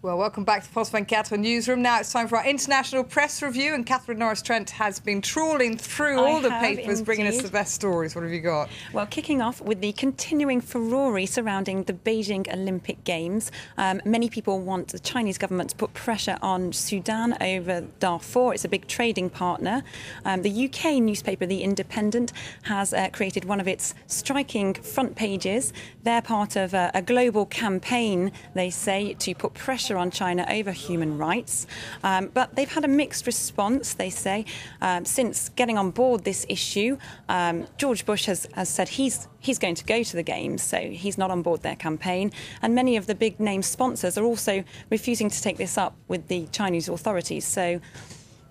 Well, welcome back to France 24 Newsroom. Now it's time for our international press review, and Catherine Norris-Trent has been trawling through all the papers, bringing us the best stories. What have you got? Well, kicking off with the continuing furore surrounding the Beijing Olympic Games. Many people want the Chinese government to put pressure on Sudan over Darfur. It's a big trading partner. The UK newspaper, The Independent, has created one of its striking front pages. They're part of a global campaign, they say, to put pressure on China over human rights. But they've had a mixed response, they say. Since getting on board this issue, George Bush has said he's going to go to the Games, so he's not on board their campaign. And many of the big-name sponsors are also refusing to take this up with the Chinese authorities. So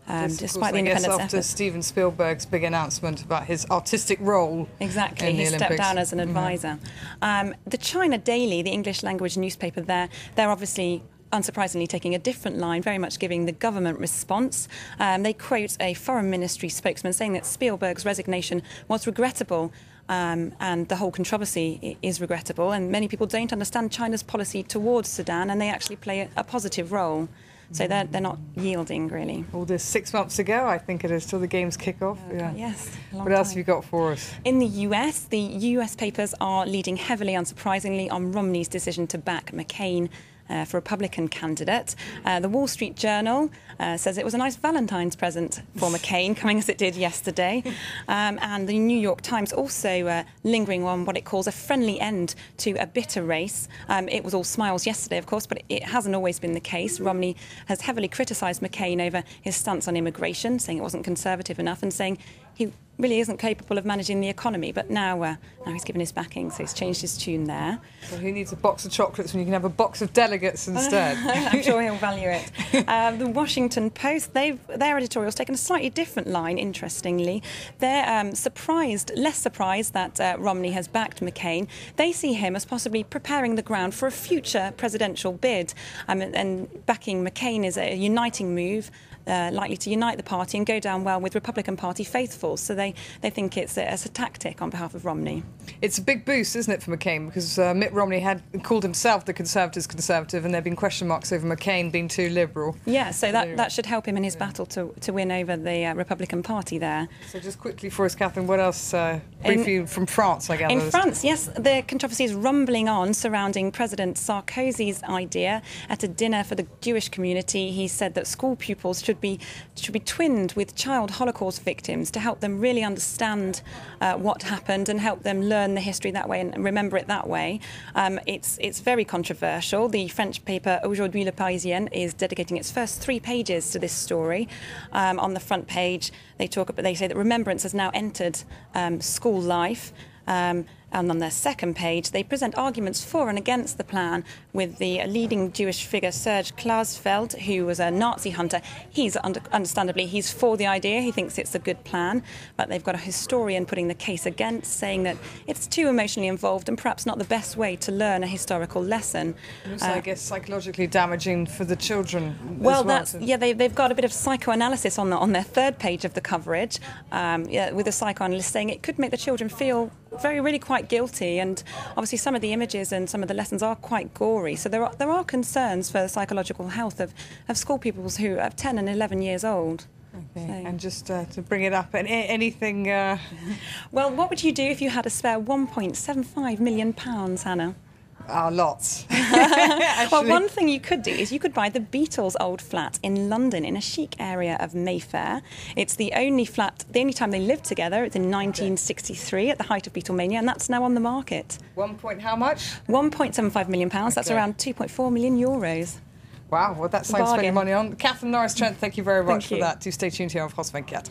despite the Independent's after Steven Spielberg's big announcement about his artistic role. Exactly, he stepped down as an advisor. The China Daily, the English language newspaper there, they're obviously unsurprisingly taking a different line, very much giving the government response. They quote a foreign ministry spokesman saying that Spielberg's resignation was regrettable, and the whole controversy is regrettable, and many people don't understand China's policy towards Sudan, and they actually play a positive role. So they're not yielding, really. All this 6 months ago, I think it is, till the Games kick off. Yeah. Yes. What else have you got for us? In the US papers are leading heavily, unsurprisingly, on Romney's decision to back McCain for Republican candidate. The Wall Street Journal says it was a nice Valentine's present for McCain, coming as it did yesterday. And the New York Times also lingering on what it calls a friendly end to a bitter race. It was all smiles yesterday, of course, but it hasn't always been the case. Romney has heavily criticised McCain over his stance on immigration, saying it wasn't conservative enough, and saying he really isn't capable of managing the economy. But now he's given his backing, so he's changed his tune there. So who needs a box of chocolates when you can have a box of delegates instead? I'm sure he'll value it. The Washington Post, their editorial's taken a slightly different line, interestingly. They're less surprised that Romney has backed McCain. They see him as possibly preparing the ground for a future presidential bid. And backing McCain is a uniting move, likely to unite the party and go down well with Republican Party faithful. So they think it's a tactic on behalf of Romney. It's a big boost, isn't it, for McCain? Because Mitt Romney had called himself the Conservatives' conservative, and there have been question marks over McCain being too liberal. Yeah, so that should help him in his battle to win over the Republican Party there. So just quickly for us, Catherine, what else briefly from France, I gather? In France, yes, the controversy is rumbling on surrounding President Sarkozy's idea at a dinner for the Jewish community. He said that school pupils should be twinned with child Holocaust victims to help them really understand what happened and help them learn the history that way and remember it that way. It's very controversial. The French paper Aujourd'hui Le Parisien is dedicating its first 3 pages to this story. On the front page, they say that remembrance has now entered school life. And on their second page, they present arguments for and against the plan with the leading Jewish figure, Serge Klarsfeld, who was a Nazi hunter. Understandably, he's for the idea. He thinks it's a good plan. But they've got a historian putting the case against, saying that it's too emotionally involved and perhaps not the best way to learn a historical lesson. Also, I guess, psychologically damaging for the children. They've got a bit of psychoanalysis on their third page of the coverage, with a psychoanalyst saying it could make the children feel really quite guilty, and obviously some of the images and some of the lessons are quite gory. So there are concerns for the psychological health of school pupils who are 10 and 11 years old. Okay. So. And just to bring it up, anything... Well, what would you do if you had a spare £1.75 million, Hannah? Lots. Well, one thing you could do is you could buy the Beatles' old flat in London, in a chic area of Mayfair. It's the only time they lived together. It's in 1963, at the height of Beatlemania, and that's now on the market. How much? £1.75 million. Okay. That's around 2.4 million euros. Wow, well, that's something to spend your money on. Catherine Norris-Trent, thank you very much for that. Do stay tuned here on France 24.